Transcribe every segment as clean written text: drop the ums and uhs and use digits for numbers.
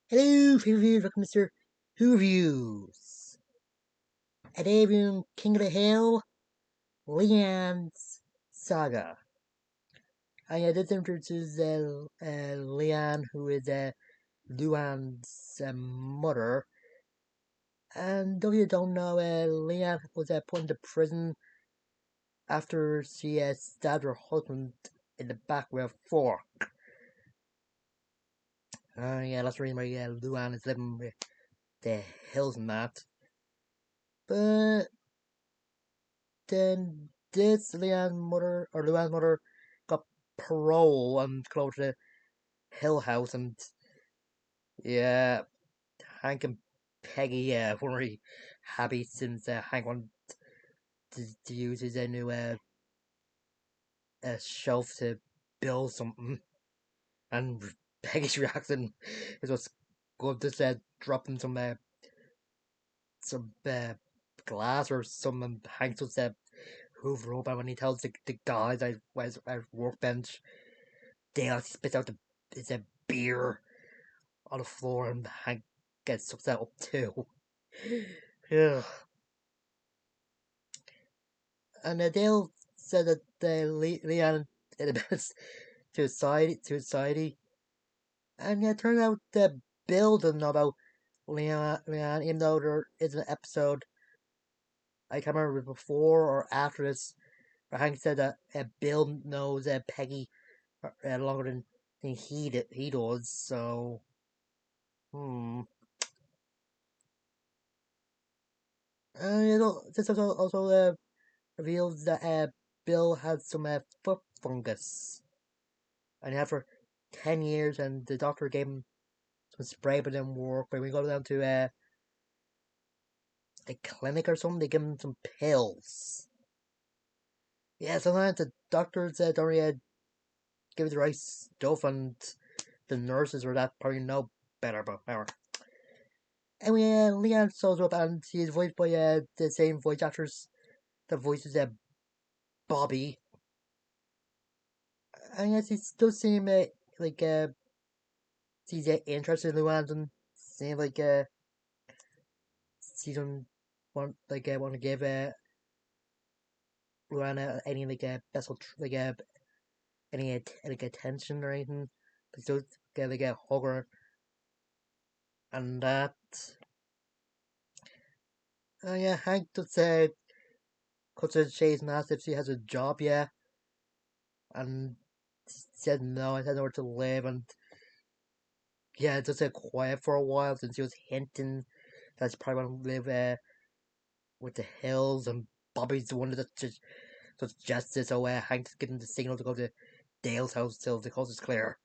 Hello, reviews, welcome Mr. Who reviews. At every King of the Hill, Leanne's Saga. This introduces Leanne, who is Luan's mother. And though you don't know, Leanne was put into prison after she stabbed her husband in the back with a fork. That's the reason why Luanne is living with the hills and that. But then this Luan's mother got parole and close to the Hill House, and yeah, Hank and Peggy weren't really happy since Hank wanted to use his new shelf to build something, and Peggy's reaction is what's good. Just dropping some glass or something, and Hank just hoover up, and when he tells the guys at his workbench, they spits out it's a beer on the floor, and Hank gets upset up too. Yeah. And Dale said that Leanne admits to society, and it turned out the Bill didn't know about Leanne, even though there is an episode I can't remember before or after this, where Hank said that Bill knows Peggy longer than he does. So, hmm. This also reveals that Bill had some foot fungus, and he had for 10 years, and the doctor gave him some spray, but didn't work. But when we go down to a clinic or something, they give him some pills. Yeah, sometimes the doctors don't really give you the right stuff, and the nurses or that probably know better, but whatever. Anyway, Leanne shows up, and she is voiced by the same voice actors that voices Bobby. And yes, it does seem like she's interested in Luann, and seems like she doesn't want to give Luann any special any attention or anything. But she does get a hug her and that. Yeah, Hank does cuts her chase and asks if she has a job yet, and she said no. I said nowhere to live, and yeah, just quiet for a while since she was hinting that she probably want to live with the hills, and Bobby's the one that suggests it, so Hank's getting the signal to go to Dale's house till the coast is clear.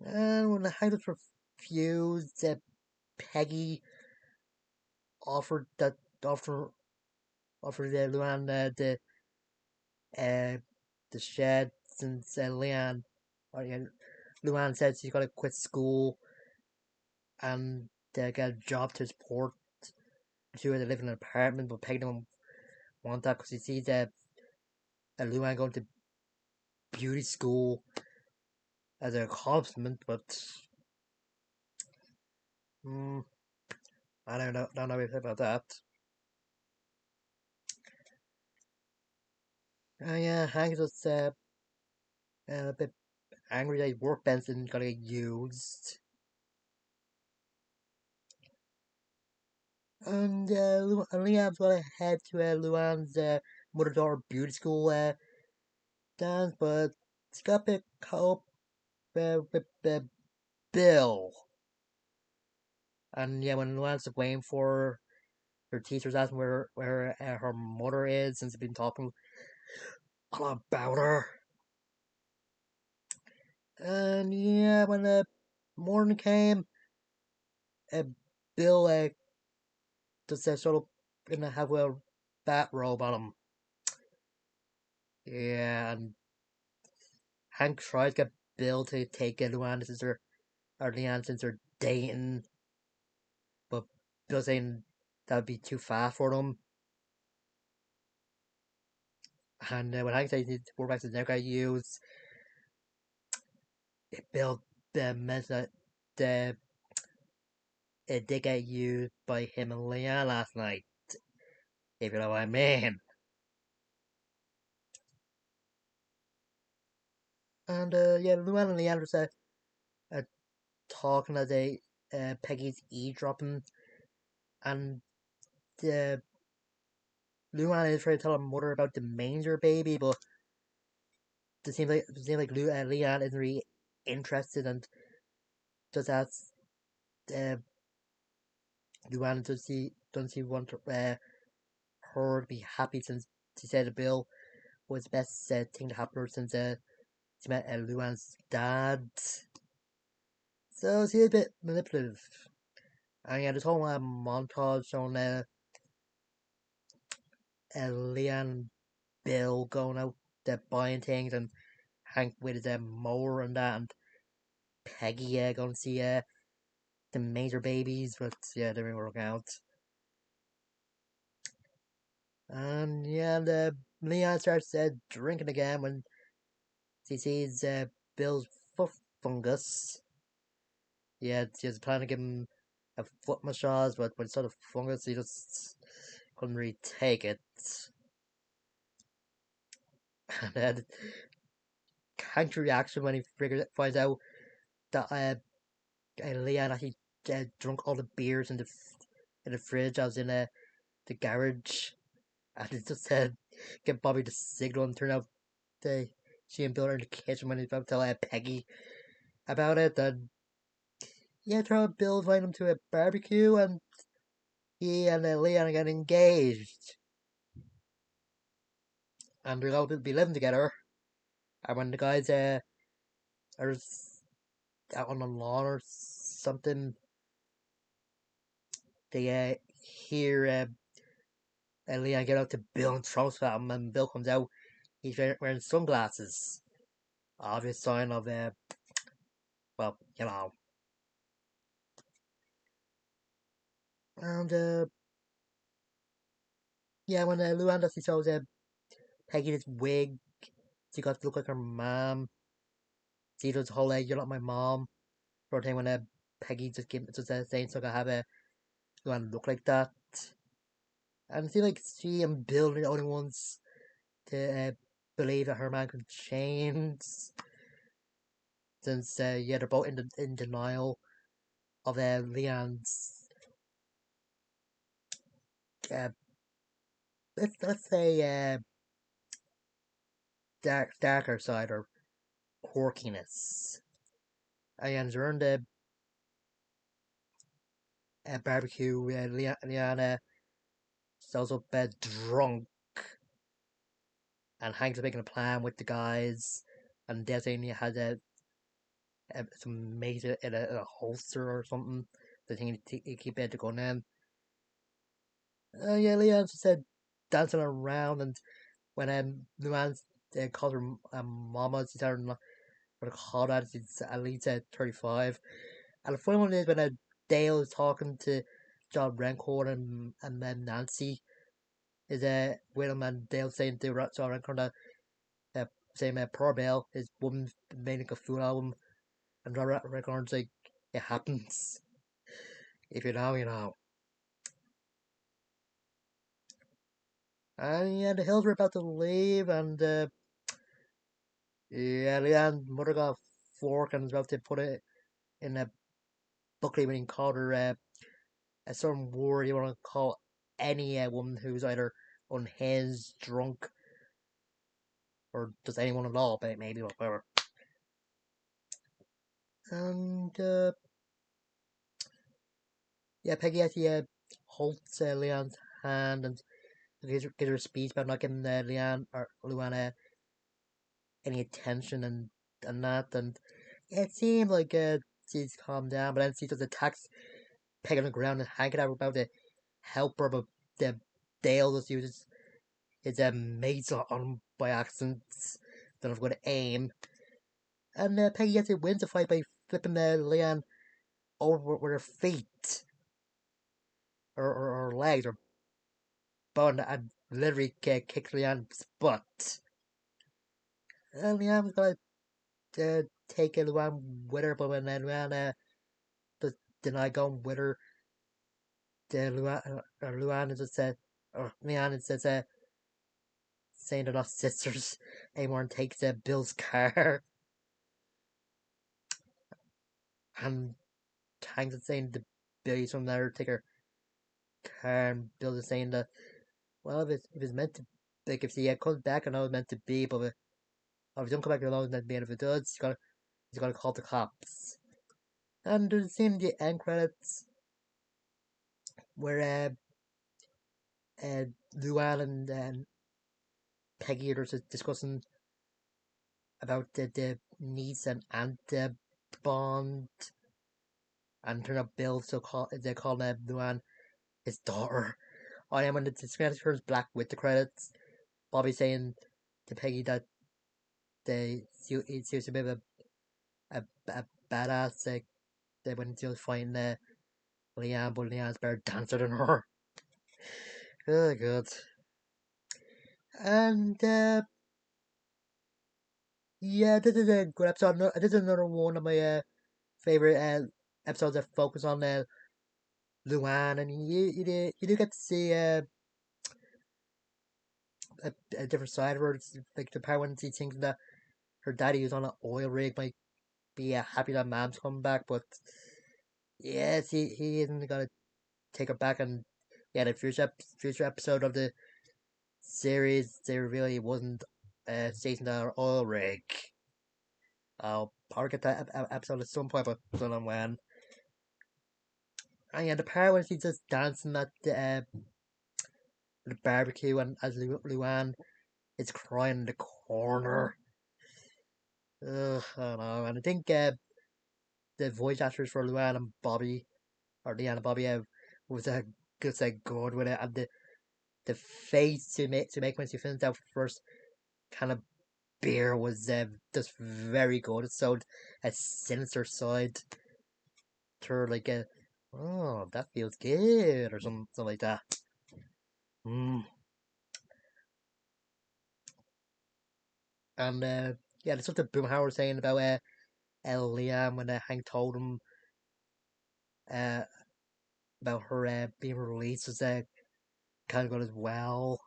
And when the Hank was refused, Peggy offered that offer offered Luann uh, the shed since Luann said she's got to quit school and get a job to support. She had to live in an apartment, but Peggy don't want that because she sees Luann going to beauty school as an accomplishment, but mm, I don't know anything about that. Yeah, Hank was a bit angry that his workbench didn't gonna get used. And Liam's gonna head to Luann's mother-daughter beauty school dance, but she got a bit caught up with Bill. And yeah, when Luann's waiting for her teacher's asking where her mother is, since they've been talking all about her. And yeah, when the morning came, uh, Bill just sort of gonna have a bat robe on him. Yeah, and Hank tries to get Bill to take Luann since Leanne since they're dating, but Bill's saying that would be too fast for them. And when Hank says his workbench is never gonna use, Bill mentions that uh, it did get used by him and Leanne last night, if you know what I mean. And yeah, Luann and Leanne was uh, talking as Peggy's eavesdropping, and uh, Luann is trying to tell her mother about the manger baby, but Leanne isn't really interested, and just asks uh, Luann does he want her to be happy, since she said the bill was the best thing to happen to her since she met Luann's dad. So she's a bit manipulative. And yeah, this whole montage showing Leanne and Bill going out there buying things, and Hank with his mower and that, and Peggy going to see the major babies, but yeah, they didn't work out. And yeah, Leanne starts drinking again when she sees Bill's foot fungus. Yeah, she was planning to give him a foot massage, but when he saw the fungus, he just couldn't really take it. And Hank's reaction when he finds out that Leanne actually drunk all the beers in the fridge. I was in the garage, and it just said, "Get Bobby the signal," and turn out they she and Bill are in the kitchen when he's about to tell Peggy about it. And yeah, turn out Bill invited him to a barbecue, and he and Leanne got engaged, and they're going to be living together. And when the guys are out on the lawn or something, they hear Leanne get out to Bill and throws at him, and Bill comes out. He's wearing sunglasses. Obvious sign of, well, you know. And, yeah, when Luann does, he shows Peggy this wig, she got to look like her mom. She does the whole, "you're not my mom" sort of thing when Peggy just saying, so I have Luann look like that. And I feel like she and Bill are the only ones to believe that her man can change. Since, yeah, they're both in denial of Leanne's, uh, let's say, darker side, or quirkiness. And during the barbecue, Leanne shows up drunk, and Hank's making a plan with the guys, and Destiny has some mate in a holster or something. The thing he keep the gun in. Yeah, Leanne just said dancing around, and when Luann calls her mama, she's telling her what to call that. She's at least 35. And the funny one is when Dale is talking to John Rencourt, and then Nancy is with him, and Dale saying to John Rencourt that uh, saying poor Bell, his woman making a fool out of him, and John Rencourt's like, "It happens. If you know, you know." And yeah, the Hills were about to leave, and yeah, Leanne's mother got a fork and was about to put it in a bucket when he called her a certain word you want to call any woman who's either unhinged, drunk, or just anyone at all, but maybe whatever. And yeah, Peggy actually holds Leon's hand and gives her a speech about not giving Leanne or Luana any attention, and that. And yeah, it seemed like she's calmed down, but then she just attacks Peg on the ground and Hank out about to help her, but the Dale just uses his mates on him by accident. Don't know if good aim. And Peggy gets to wins the fight by flipping Leanne over with her feet, or legs, or bone, and literally kicks Leanne's butt. And Leanne was gonna take Luann with her, but when Leanne denied going with her. Luann is just or Leanne is just saying they're not sisters anymore and takes Bill's car. And Hanks is saying the Billy's from there take her car, and Bill is saying that, well, if it's meant to, like, if he comes back, I know it's meant to be, but if it don't come back, I know it's meant to be, and if it does, he's gonna call the cops. And there's a scene in the end credits where uh, Luann and Peggy are just discussing about the niece and aunt bond, and turn out Bill they call Luann his daughter. I am when the screen turns black with the credits. Bobby saying to Peggy that she was a bit of a badass when she was fighting Leanne, but Leanne's better dancer than her. Oh, good. And yeah, this is a good episode. This is another one of my favorite episodes that focus on Luann, and you do get to see a different side of her. It's like the part when she thinks that her daddy who's on an oil rig might be happy that mom's coming back, but yes, he isn't gonna take her back. And yeah, the future episode of the series, they really wasn't stationed on an oil rig. I'll probably get that episode at some point, but don't know when. And yeah, the part when she's just dancing at the barbecue, and as Luann is crying in the corner. Ugh, I don't know. And I think the voice actors for Luann and Bobby, or Leanne and Bobby, was just good with it. And the face to make when she finished that first kind of beer was just very good. It showed a sinister side to her, like oh, that feels good, or something like that. Mm. And yeah, there's something Boomhauer was saying about Liam when Hank told him uh, about her being released was kind of good as well.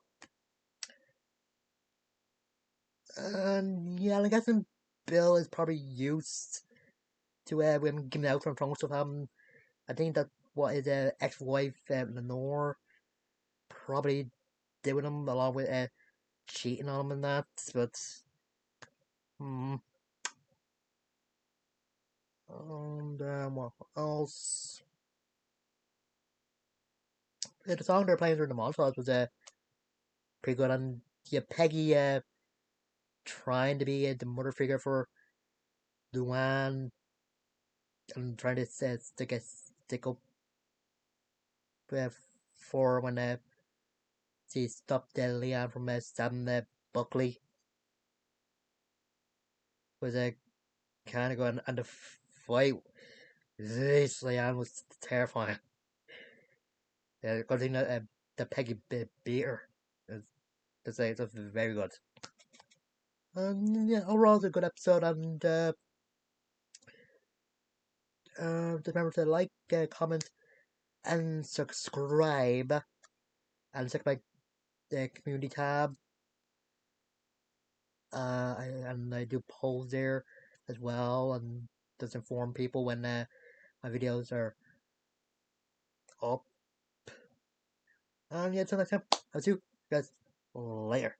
And yeah, I'm guessing Bill is probably used to women giving out from stuff happening. I think that what his ex-wife Lenore probably did with him, along with cheating on him and that. But hmm. And what else? Yeah, the song they're playing during the montage was pretty good. And yeah, Peggy trying to be the mother figure for Luann and trying to stick up uh, for when she stopped Leanne from stabbing Buckley was kind of going, and the fight. This Leanne was terrifying. Yeah, good thing that Peggy beat her. It's very good. And yeah, overall it's a good episode. And remember to like, comment, and subscribe, and check my community tab. I do polls there as well, and just inform people when my videos are up. And yeah, until next time, I'll see you guys later.